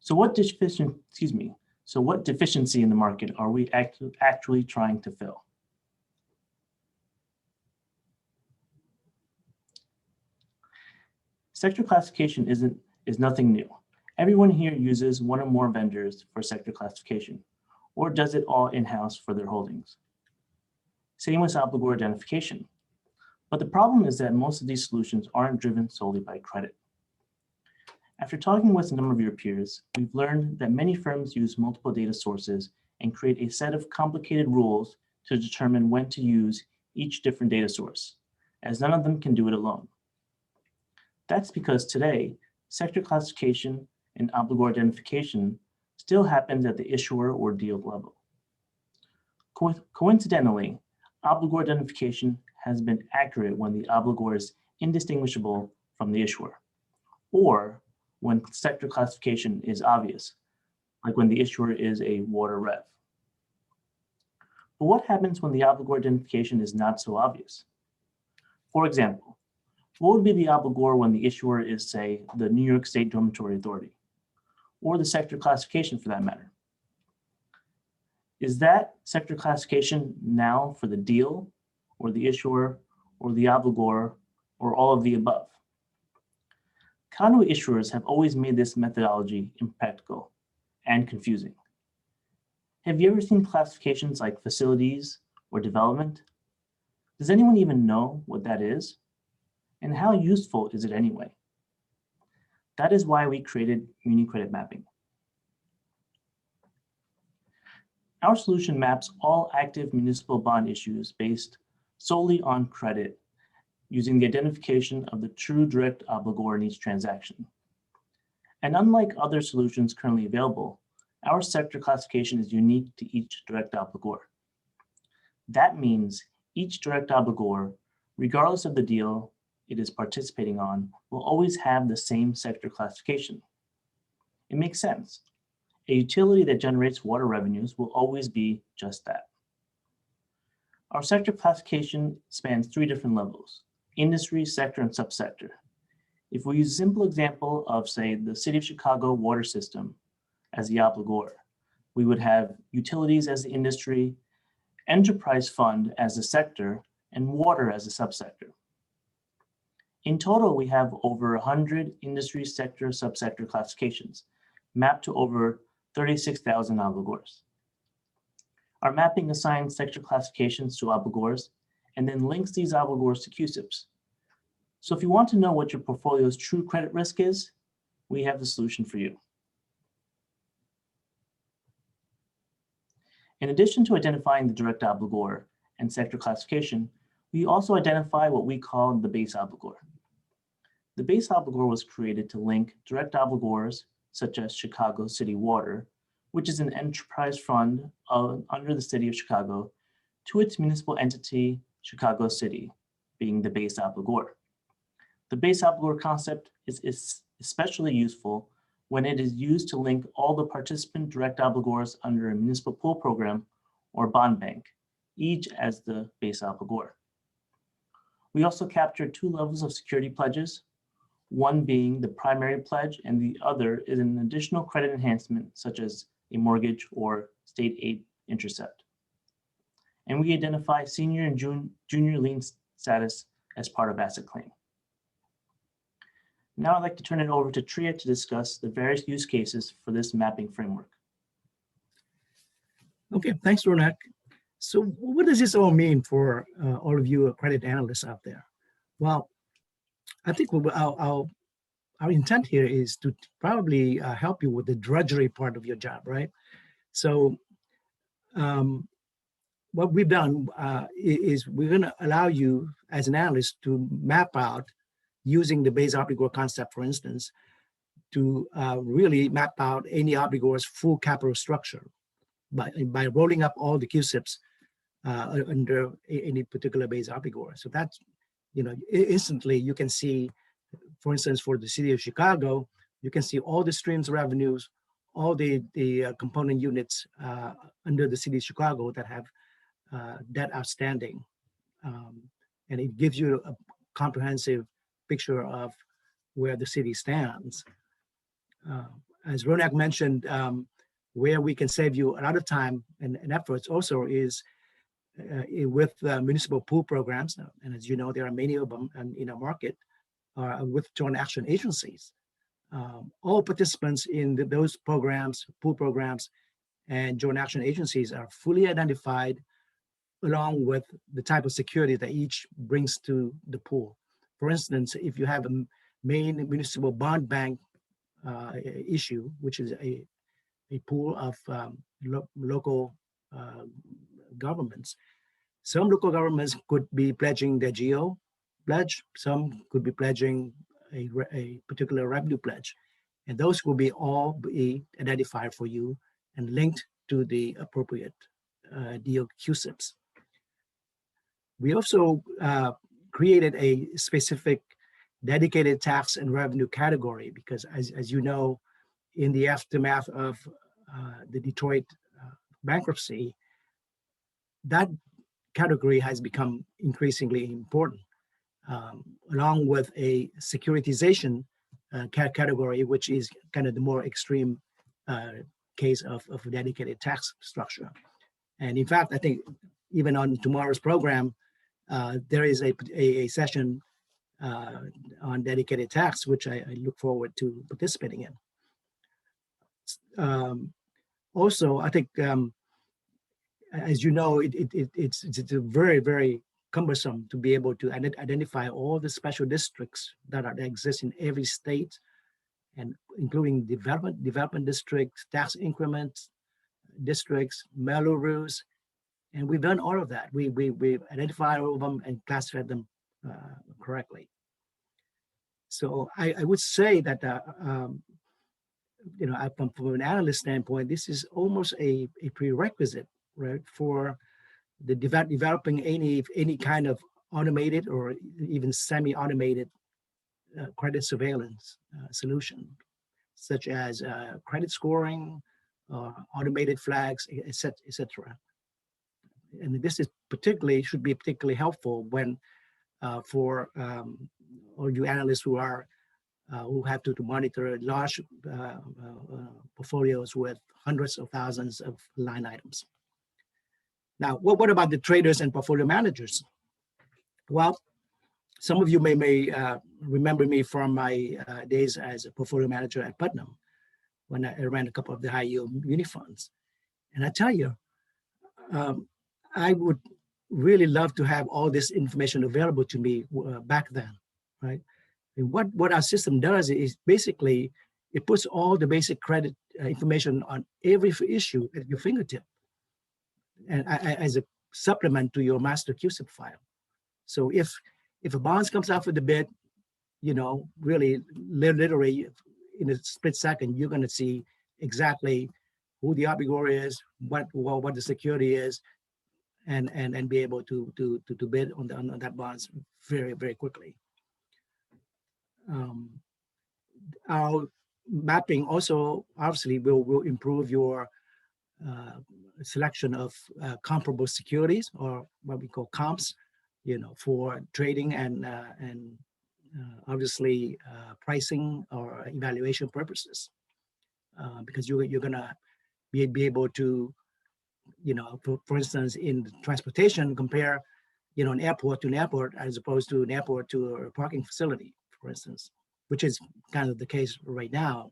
So what deficiency in the market are we actually trying to fill? Sector classification is nothing new. Everyone here uses one or more vendors for sector classification, or does it all in-house for their holdings. Same with obligor identification. But the problem is that most of these solutions aren't driven solely by credit. After talking with a number of your peers, we've learned that many firms use multiple data sources and create a set of complicated rules to determine when to use each different data source, as none of them can do it alone. That's because today, sector classification and obligor identification still happens at the issuer or deal level. Coincidentally, obligor identification has been accurate when the obligor is indistinguishable from the issuer, or when sector classification is obvious, like when the issuer is a water rev. But what happens when the obligor identification is not so obvious? For example, what would be the obligor when the issuer is, say, the New York State Dormitory Authority, or the sector classification for that matter? Is that sector classification now for the deal, or the issuer, or the obligor, or all of the above? Conduit issuers have always made this methodology impractical and confusing. Have you ever seen classifications like facilities or development? Does anyone even know what that is? And how useful is it anyway? That is why we created MuniCREDIT Mapping. Our solution maps all active municipal bond issues based solely on credit, using the identification of the true direct obligor in each transaction. And unlike other solutions currently available, our sector classification is unique to each direct obligor. That means each direct obligor, regardless of the deal it is participating on, will always have the same sector classification. It makes sense. A utility that generates water revenues will always be just that. Our sector classification spans 3 different levels: industry, sector, and subsector. If we use a simple example of, say, the City of Chicago water system as the obligor, we would have utilities as the industry, enterprise fund as the sector, and water as a subsector. In total, we have over 100 industry, sector, subsector classifications, mapped to over 36,000 obligors. Our mapping assigns sector classifications to obligors and then links these obligors to CUSIPs. So if you want to know what your portfolio's true credit risk is, we have the solution for you. In addition to identifying the direct obligor and sector classification, we also identify what we call the base obligor. The base obligor was created to link direct obligors, such as Chicago City Water, which is an enterprise fund under the City of Chicago, to its municipal entity, Chicago City, being the base obligor. The base obligor concept is especially useful when it is used to link all the participant direct obligors under a municipal pool program or bond bank, each as the base obligor. We also captured 2 levels of security pledges, one being the primary pledge and the other is an additional credit enhancement such as a mortgage or state aid intercept. And we identify senior and junior lien status as part of asset claim. Now I'd like to turn it over to Triet to discuss the various use cases for this mapping framework. Okay, thanks, Ronak. So what does this all mean for all of you credit analysts out there? Well, I think our intent here is to probably help you with the drudgery part of your job, right? So what we've done is we're going to allow you as an analyst to map out, using the base obligor concept, for instance, to really map out any obligor's full capital structure by rolling up all the CUSIPs under any particular base obligor. So that's, instantly you can see, for instance, for the City of Chicago, you can see all the streams of revenues, all the component units under the City of Chicago that have debt outstanding. And it gives you a comprehensive picture of where the city stands. as Ronak mentioned, where we can save you a lot of time and efforts also is with municipal pool programs. And as you know, there are many of them in our market with joint action agencies. All participants in those programs, pool programs, and joint action agencies are fully identified along with the type of security that each brings to the pool. For instance, if you have a main municipal bond bank issue, which is a pool of local governments, some local governments could be pledging their geo pledge, some could be pledging a particular revenue pledge, and those will be all be identified for you and linked to the appropriate DO QSIPs. We also created a specific dedicated tax and revenue category because, as you know, in the aftermath of the Detroit bankruptcy, that category has become increasingly important, along with a securitization category, which is kind of the more extreme case of a dedicated tax structure. And in fact, I think even on tomorrow's program, there is a session on dedicated tax, which I look forward to participating in. Also, I think, as you know, it's very, very cumbersome to be able to identify all the special districts that exist in every state, and including development districts, tax increments districts, mellow rules, and we've done all of that. We've identified all of them and classified them correctly. So I would say that you know, from an analyst standpoint, this is almost a prerequisite, right, for the developing any kind of automated or even semi-automated credit surveillance solution, such as credit scoring, automated flags, etc. And this is should be particularly helpful when for all you analysts who have to monitor large portfolios with hundreds of thousands of line items. Now, what about the traders and portfolio managers? Well, some of you may remember me from my days as a portfolio manager at Putnam, when I ran a couple of the high yield muni funds. And I tell you, I would really love to have all this information available to me back then, right? And what our system does is basically, it puts all the basic credit information on every issue at your fingertip, and as a supplement to your master QSIP file. So if a bonds comes out for the bid, you know, really literally in a split second, you're going to see exactly who the obligor is, what the security is, and be able to bid on that bonds very, very quickly. Our mapping also obviously will improve your selection of comparable securities, or what we call comps, you know, for trading and obviously pricing or evaluation purposes, because you're gonna be able to, you know, for instance, in transportation, compare, you know, an airport to an airport as opposed to an airport to a parking facility, for instance, which is kind of the case right now.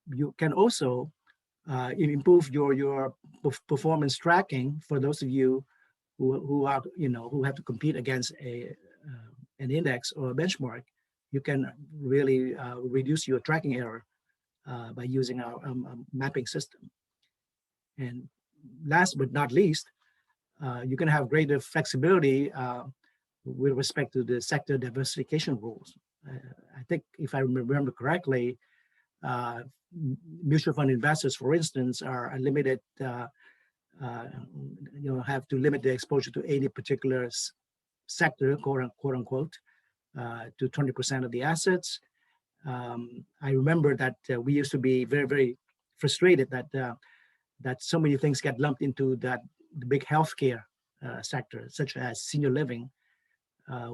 You can also improve your performance tracking for those of you who are, you know, who have to compete against an index or a benchmark. You can really reduce your tracking error by using our mapping system. And last but not least, you can have greater flexibility with respect to the sector diversification rules. I think if I remember correctly, mutual fund investors, for instance, are limited, you know, have to limit their exposure to any particular sector, quote unquote, to 20% of the assets. I remember that we used to be very, very frustrated that so many things get lumped into the big healthcare sector, such as senior living,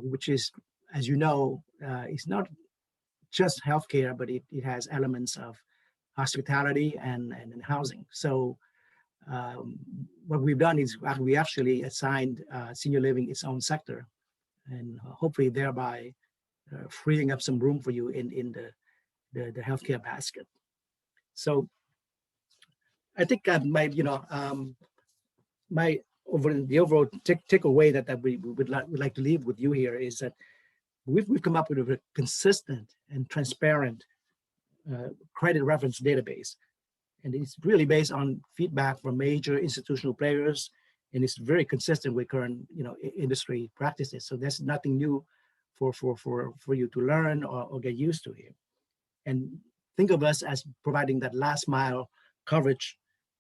which is, as you know, is not just healthcare, but it has elements of hospitality and housing. So what we've done is we actually assigned senior living its own sector, and hopefully thereby freeing up some room for you in the healthcare basket. So I think my overall takeaway that we would like to leave with you here is that we've come up with a consistent and transparent credit reference database. And it's really based on feedback from major institutional players, and it's very consistent with current industry practices. So there's nothing new for you to learn or get used to here. And think of us as providing that last mile coverage,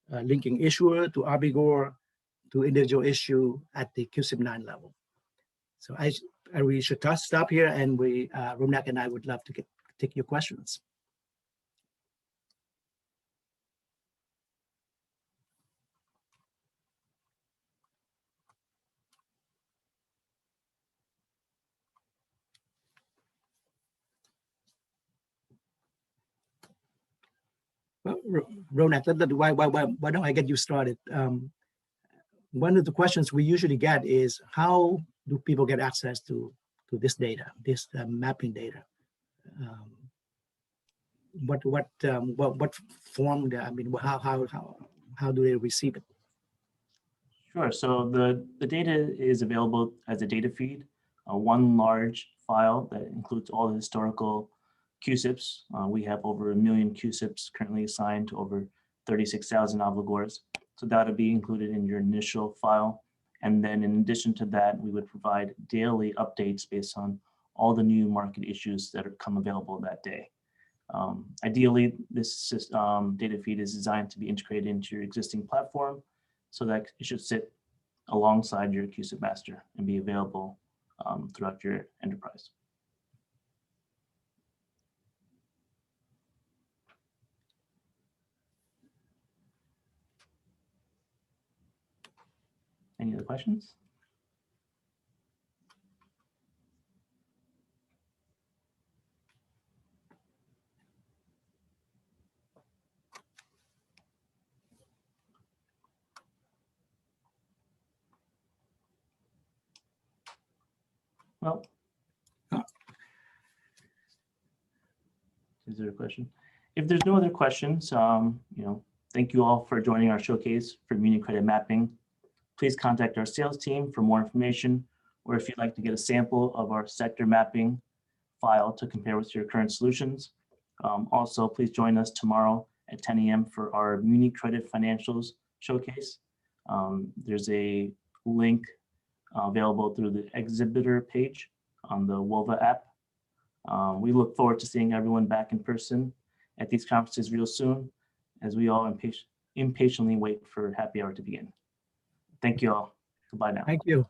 linking issuer to obligor to individual issue at the CUSIP 9 level. So we should stop here, and Ronak and I would love to take your questions. Well, Ronak, why don't I get you started? One of the questions we usually get is, how do people get access to this data, this mapping data? What form? I mean, how do they receive it? Sure. So the data is available as a data feed, one large file that includes all the historical CUSIPs. We have over 1 million CUSIPs currently assigned to over 36,000 obligors. So that'll be included in your initial file. And then in addition to that, we would provide daily updates based on all the new market issues that come available that day. Ideally, this data feed is designed to be integrated into your existing platform so that it should sit alongside your CUSIP master and be available throughout your enterprise. Any other questions? Well, is there a question? If there's no other questions, thank you all for joining our showcase for MuniCREDIT Mapping. Please contact our sales team for more information, or if you'd like to get a sample of our sector mapping file to compare with your current solutions. Also, please join us tomorrow at 10 a.m. for our MuniCREDIT Financials showcase. There's a link available through the exhibitor page on the WOVA app. We look forward to seeing everyone back in person at these conferences real soon, as we all impatiently wait for happy hour to begin. Thank you all. Goodbye now. Thank you.